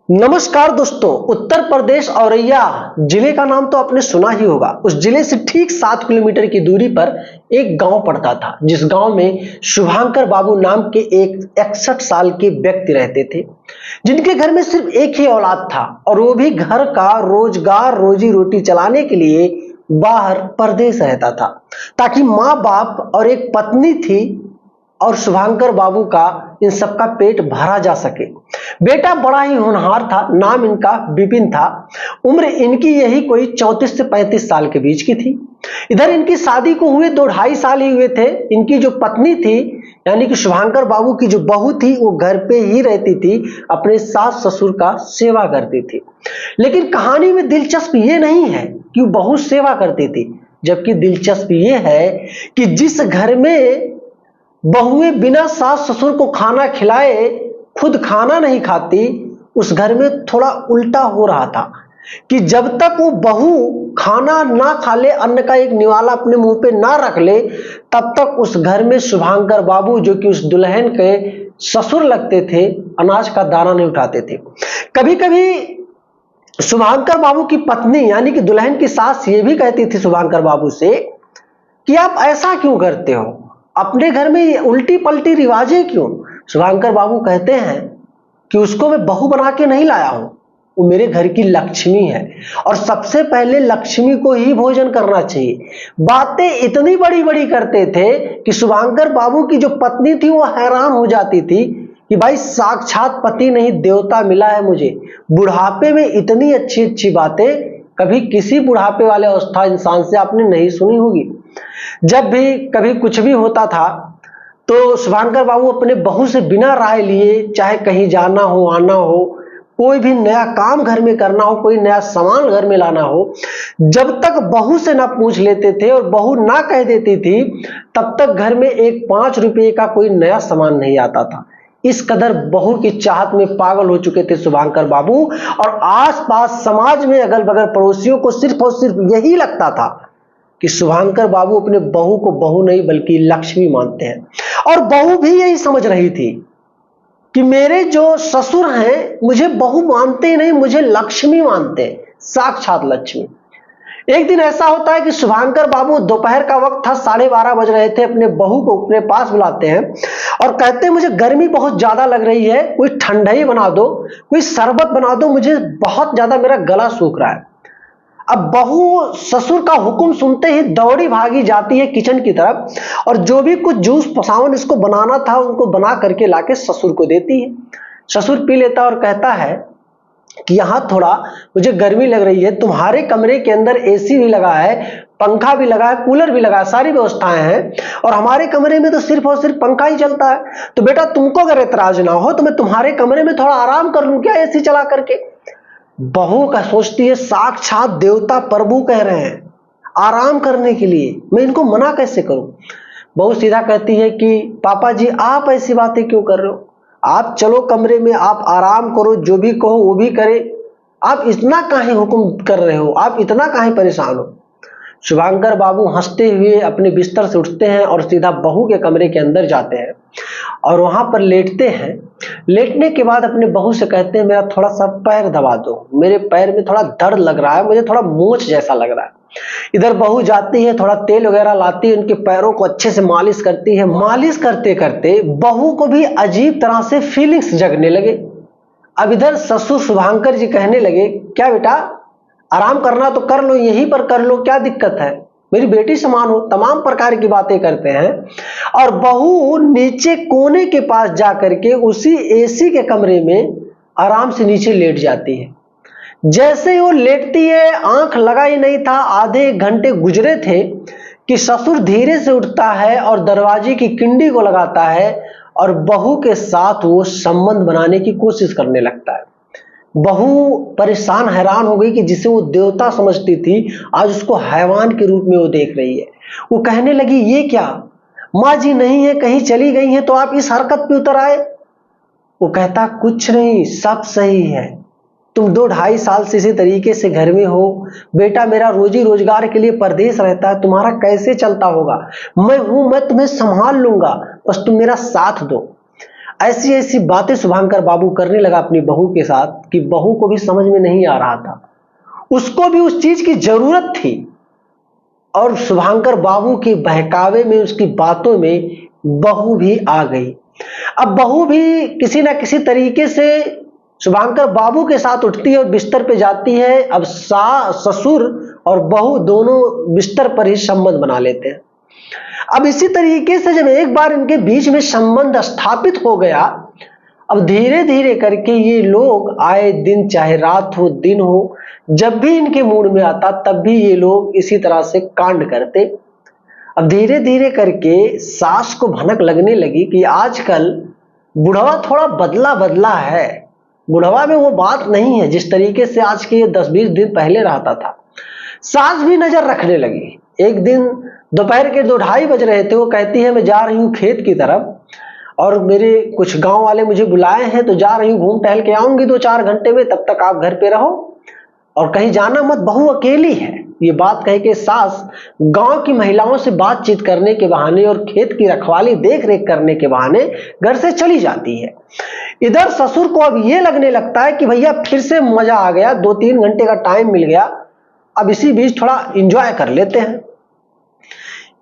नमस्कार दोस्तों। उत्तर प्रदेश औरैया जिले का नाम तो आपने सुना ही होगा। उस जिले से ठीक 7 किलोमीटर की दूरी पर एक गांव पड़ता था, जिस गांव में शुभांकर बाबू नाम के एक 61 साल के व्यक्ति रहते थे, जिनके घर में सिर्फ एक ही औलाद था और वो भी घर का रोजगार रोजी रोटी चलाने के लिए बाहर परदेश रहता था, ताकि माँ बाप और एक पत्नी थी और शुभांकर बाबू का इन सबका पेट भरा जा सके। बेटा बड़ा ही होनहार था, नाम इनका विपिन था। उम्र इनकी यही कोई 34 से 35 साल के बीच की थी। इधर इनकी शादी को हुए 2-2.5 साल ही हुए थे। इनकी जो पत्नी थी, यानी कि शुभांकर बाबू की जो बहू थी, वो घर पे ही रहती थी, अपने सास ससुर का सेवा करती थी। लेकिन कहानी में दिलचस्प ये नहीं है कि वो बहू सेवा करती थी, जबकि दिलचस्प ये है कि जिस घर में बहुएं बिना सास ससुर को खाना खिलाए खुद खाना नहीं खाती, उस घर में थोड़ा उल्टा हो रहा था कि जब तक वो बहू खाना ना खा ले, अन्न का एक निवाला अपने मुंह पे ना रख ले, तब तक उस घर में शुभांकर बाबू, जो कि उस दुल्हन के ससुर लगते थे, अनाज का दाना नहीं उठाते थे। कभी कभी शुभांकर बाबू की पत्नी यानी कि दुल्हन की सास ये भी कहती थी शुभांकर बाबू से कि आप ऐसा क्यों करते हो, अपने घर में ये उल्टी पलटी रिवाजें क्यों। शुभांकर बाबू कहते हैं कि उसको मैं बहू बना के नहीं लाया हूं, वो मेरे घर की लक्ष्मी है और सबसे पहले लक्ष्मी को ही भोजन करना चाहिए। बातें इतनी बड़ी बड़ी करते थे कि शुभांकर बाबू की जो पत्नी थी वो हैरान हो जाती थी कि भाई साक्षात पति नहीं देवता मिला है मुझे। बुढ़ापे में इतनी अच्छी अच्छी बातें कभी किसी बुढ़ापे वाले अवस्था इंसान से आपने नहीं सुनी होगी। जब भी कभी कुछ भी होता था तो शुभांकर बाबू अपने बहू से बिना राय लिए, चाहे कहीं जाना हो आना हो, कोई भी नया काम घर में करना हो, कोई नया सामान घर में लाना हो, जब तक बहू से ना पूछ लेते थे और बहू ना कह देती थी, तब तक घर में एक 5 रुपये का कोई नया सामान नहीं आता था। इस कदर बहू की चाहत में पागल हो चुके थे शुभांकर बाबू। और आसपास समाज में अगल बगल पड़ोसियों को सिर्फ और सिर्फ यही लगता था कि शुभांकर बाबू अपने बहू को बहू नहीं बल्कि लक्ष्मी मानते हैं। और बहू भी यही समझ रही थी कि मेरे जो ससुर हैं मुझे बहू मानते ही नहीं, मुझे लक्ष्मी मानते हैं, साक्षात लक्ष्मी। एक दिन ऐसा होता है कि शुभांकर बाबू, दोपहर का वक्त था, 12:30 बज रहे थे, अपने बहू को अपने पास बुलाते हैं और कहते हैं मुझे गर्मी बहुत ज्यादा लग रही है, कोई ठंडाई बना दो, कोई शरबत बना दो, मुझे बहुत ज्यादा मेरा गला सूख रहा है। अब बहू ससुर का हुक्म सुनते ही दौड़ी भागी जाती है किचन की तरफ और जो भी कुछ जूस पसावन इसको बनाना था उनको बना करके लाके ससुर को देती है। ससुर पी लेता और कहता है कि यहाँ थोड़ा मुझे गर्मी लग रही है, तुम्हारे कमरे के अंदर एसी भी लगा है, पंखा भी लगा है, कूलर भी लगा है, सारी व्यवस्थाएं हैं, और हमारे कमरे में तो सिर्फ और सिर्फ पंखा ही चलता है। तो बेटा तुमको अगर एतराज ना हो तो मैं तुम्हारे कमरे में थोड़ा आराम कर लूं क्या एसी चला करके। बहू का सोचती है साक्षात देवता प्रभु कह रहे हैं आराम करने के लिए, मैं इनको मना कैसे करूं। बहू सीधा कहती है कि पापा जी आप ऐसी बातें क्यों कर रहे हो, आप चलो कमरे में, आप आराम करो, जो भी कहो वो भी करे, आप इतना काहे हुक्म कर रहे हो, आप इतना काहे परेशान हो। शुभांकर बाबू हंसते हुए अपने बिस्तर से उठते हैं और सीधा बहू के कमरे के अंदर जाते हैं और वहां पर लेटते हैं। लेटने के बाद अपने बहू से कहते हैं मेरा थोड़ा सा पैर दबा दो, मेरे पैर में थोड़ा दर्द लग रहा है, मुझे थोड़ा मोच जैसा लग रहा है। इधर बहू जाती है, थोड़ा तेल वगैरह लाती है, उनके पैरों को अच्छे से मालिश करती है। मालिश करते करते बहू को भी अजीब तरह से फीलिंग्स जगने लगे। अब इधर ससुर शुभांकर जी कहने लगे क्या बेटा आराम करना तो कर लो, यहीं पर कर लो, क्या दिक्कत है, मेरी बेटी समान हो, तमाम प्रकार की बातें करते हैं। और बहू नीचे कोने के पास जाकर के उसी एसी के कमरे में आराम से नीचे लेट जाती है। जैसे ही वो लेटती है, आंख लगा ही नहीं था, आधे 1 घंटे गुजरे थे कि ससुर धीरे से उठता है और दरवाजे की किंडी को लगाता है और बहू के साथ वो संबंध बनाने की कोशिश करने लगता है। बहू परेशान हैरान हो गई कि जिसे वो देवता समझती थी आज उसको हैवान के रूप में वो देख रही है। वो कहने लगी ये क्या, माँ जी नहीं है, कहीं चली गई है तो आप इस हरकत पे उतर आए। वो कहता कुछ नहीं, सब सही है, तुम 2-2.5 साल से इसी तरीके से घर में हो, बेटा मेरा रोजी रोजगार के लिए परदेश रहता है, तुम्हारा कैसे चलता होगा, मैं हूं, मैं तुम्हें संभाल लूंगा, बस तुम मेरा साथ दो। ऐसी ऐसी बातें शुभंकर बाबू करने लगा अपनी बहू के साथ कि बहू को भी समझ में नहीं आ रहा था, उसको भी उस चीज की जरूरत थी। और शुभंकर बाबू के बहकावे में, उसकी बातों में बहू भी आ गई। अब बहू भी किसी ना किसी तरीके से शुभंकर बाबू के साथ उठती है और बिस्तर पे जाती है। अब ससुर और बहू दोनों बिस्तर पर ही संबंध बना लेते हैं। अब इसी तरीके से जब एक बार इनके बीच में संबंध स्थापित हो गया, अब धीरे धीरे करके ये लोग आए दिन, चाहे रात हो दिन हो, जब भी इनके मूड में आता तब भी ये लोग इसी तरह से कांड करते। अब धीरे धीरे करके सास को भनक लगने लगी कि आजकल बुढ़वा थोड़ा बदला बदला है, बुढ़वा में वो बात नहीं है जिस तरीके से आज के 10-20 दिन पहले रहता था। सास भी नजर रखने लगी। एक दिन दोपहर के 2-2:30 बज रहे थे, वो कहती है मैं जा रही हूँ खेत की तरफ और मेरे कुछ गांव वाले मुझे बुलाए हैं तो जा रही हूँ, घूम टहल के आऊंगी 2-4 घंटे में, तब तक आप घर पे रहो और कहीं जाना मत, बहू अकेली है। ये बात कह के सास गांव की महिलाओं से बातचीत करने के बहाने और खेत की रखवाली देख रेख करने के बहाने घर से चली जाती है। इधर ससुर को अब ये लगने लगता है कि भैया फिर से मजा आ गया, 2-3 घंटे का टाइम मिल गया, अब इसी बीच थोड़ा एंजॉय कर लेते हैं।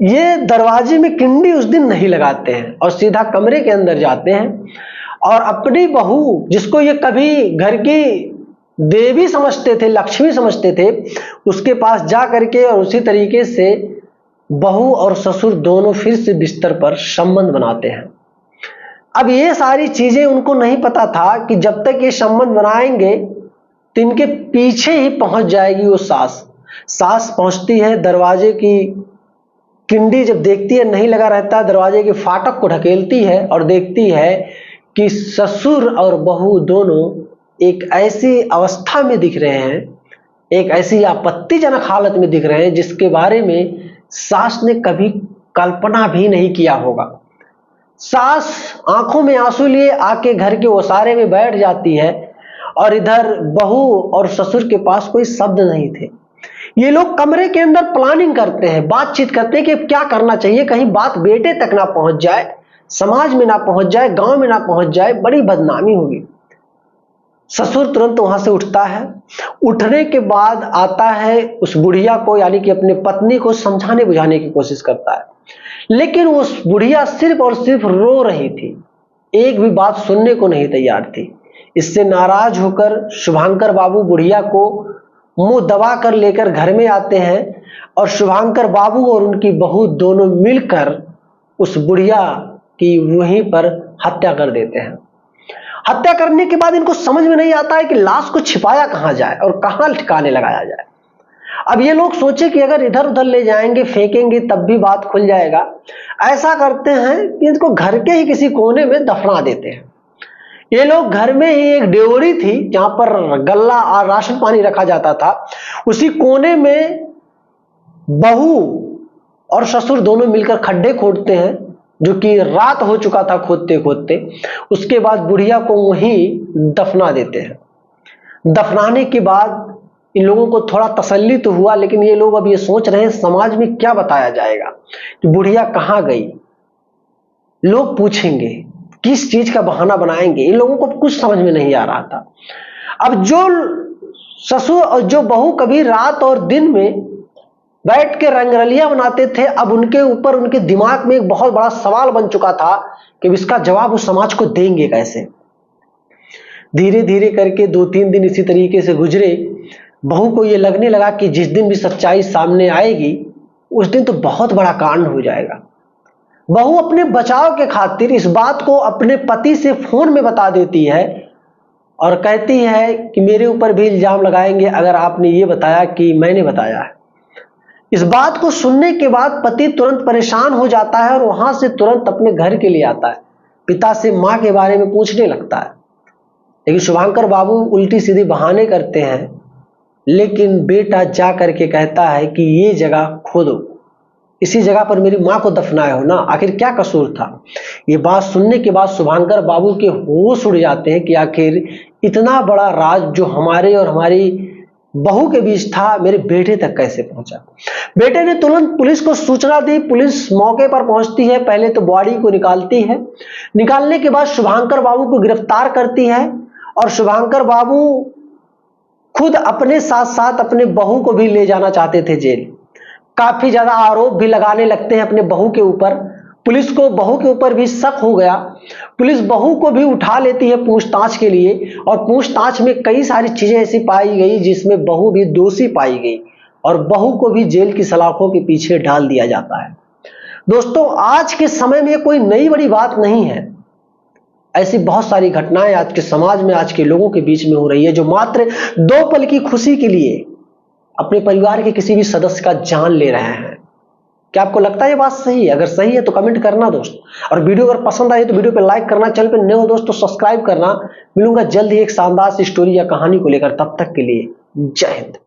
ये दरवाजे में किंडी उस दिन नहीं लगाते हैं और सीधा कमरे के अंदर जाते हैं और अपनी बहू, जिसको ये कभी घर की देवी समझते थे, लक्ष्मी समझते थे, उसके पास जा करके और उसी तरीके से बहू और ससुर दोनों फिर से बिस्तर पर संबंध बनाते हैं। अब ये सारी चीजें उनको नहीं पता था कि जब तक ये संबंध बनाएंगे तो इनके पीछे ही पहुंच जाएगी वो सास। सास पहुंचती है, दरवाजे की किंडी जब देखती है नहीं लगा रहता, दरवाजे के फाटक को ढकेलती है और देखती है कि ससुर और बहू दोनों एक ऐसी अवस्था में दिख रहे हैं, एक ऐसी आपत्तिजनक हालत में दिख रहे हैं जिसके बारे में सास ने कभी कल्पना भी नहीं किया होगा। सास आंखों में आंसू लिए आके घर के ओसारे में बैठ जाती है और इधर बहू और ससुर के पास कोई शब्द नहीं थे। ये लोग कमरे के अंदर प्लानिंग करते हैं, बातचीत करते हैं कि क्या करना चाहिए, कहीं बात बेटे तक ना पहुंच जाए, समाज में ना पहुंच जाए, गांव में ना पहुंच जाए, बड़ी बदनामी होगी। ससुर तुरंत वहां से उठता है। उठने के बाद आता है, उस बुढ़िया को यानी कि अपने पत्नी को समझाने बुझाने की कोशिश करता है, लेकिन उस बुढ़िया सिर्फ और सिर्फ रो रही थी, एक भी बात सुनने को नहीं तैयार थी। इससे नाराज होकर शुभंकर बाबू बुढ़िया को मुंह दबा कर लेकर घर में आते हैं और शुभंकर बाबू और उनकी बहू दोनों मिलकर उस बुढ़िया की वहीं पर हत्या कर देते हैं। हत्या करने के बाद इनको समझ में नहीं आता है कि लाश को छिपाया कहां जाए और कहां ठिकाने लगाया जाए। अब ये लोग सोचे कि अगर इधर उधर ले जाएंगे, फेंकेंगे तब भी बात खुल जाएगा। ऐसा करते हैं कि इनको घर के ही किसी कोने में दफना देते हैं। ये लोग घर में ही एक डेवरी थी जहां पर गल्ला और राशन पानी रखा जाता था, उसी कोने में बहू और ससुर दोनों मिलकर खड्डे खोदते हैं, जो कि रात हो चुका था खोदते खोदते। उसके बाद बुढ़िया को वहीं दफना देते हैं। दफनाने के बाद इन लोगों को थोड़ा तसल्ली तो हुआ, लेकिन ये लोग अब ये सोच रहे हैं समाज में क्या बताया जाएगा कि बुढ़िया कहां गई, लोग पूछेंगे, किस चीज का बहाना बनाएंगे। इन लोगों को कुछ समझ में नहीं आ रहा था। अब जो ससुर और जो बहू कभी रात और दिन में बैठ के रंगरलियां बनाते थे, अब उनके ऊपर उनके दिमाग में एक बहुत बड़ा सवाल बन चुका था कि इसका जवाब वो समाज को देंगे कैसे। धीरे धीरे करके 2-3 दिन इसी तरीके से गुजरे। बहू को ये लगने लगा कि जिस दिन भी सच्चाई सामने आएगी उस दिन तो बहुत बड़ा कांड हो जाएगा। बहू अपने बचाव के खातिर इस बात को अपने पति से फोन में बता देती है और कहती है कि मेरे ऊपर भी इल्जाम लगाएंगे अगर आपने ये बताया कि मैंने बताया है। इस बात को सुनने के बाद पति तुरंत परेशान हो जाता है और वहां से तुरंत अपने घर के लिए आता है, पिता से मां के बारे में पूछने लगता है। लेकिन शुभंकर बाबू उल्टी सीधी बहाने करते हैं, लेकिन बेटा जा करके कहता है कि ये जगह खोदो, इसी जगह पर मेरी मां को दफनाए हो ना, आखिर क्या कसूर था। ये बात सुनने के बाद शुभंकर बाबू के होश उड़ जाते हैं कि आखिर इतना बड़ा राज जो हमारे और हमारी बहू के बीच था, मेरे बेटे तक कैसे पहुंचा। बेटे ने तुरंत पुलिस को सूचना दी। पुलिस मौके पर पहुंचती है। पहले तो बॉडी को निकालती है। निकालने के बाद शुभांकर बाबू को गिरफ्तार करती है और शुभांकर बाबू खुद अपने साथ साथ अपने बहू को भी ले जाना चाहते थे जेल। काफी ज्यादा आरोप भी लगाने लगते हैं अपने बहू के ऊपर। पुलिस को बहू के ऊपर भी शक हो गया। पुलिस बहू को भी उठा लेती है पूछताछ के लिए और पूछताछ में कई सारी चीजें ऐसी पाई गई जिसमें बहू भी दोषी पाई गई और बहू को भी जेल की सलाखों के पीछे डाल दिया जाता है। दोस्तों, आज के समय में कोई नई बड़ी बात नहीं है। ऐसी बहुत सारी घटनाएं आज के समाज में, आज के लोगों के बीच में हो रही है, जो मात्र 2 पल की खुशी के लिए अपने परिवार के किसी भी सदस्य का जान ले रहे हैं। क्या आपको लगता है ये बात सही है? अगर सही है तो कमेंट करना दोस्त, और वीडियो अगर पसंद आई तो वीडियो पे लाइक करना, चैनल पे नए हो दोस्त तो सब्सक्राइब करना। मिलूंगा जल्द ही एक शानदार सी स्टोरी या कहानी को लेकर, तब तक के लिए जय हिंद।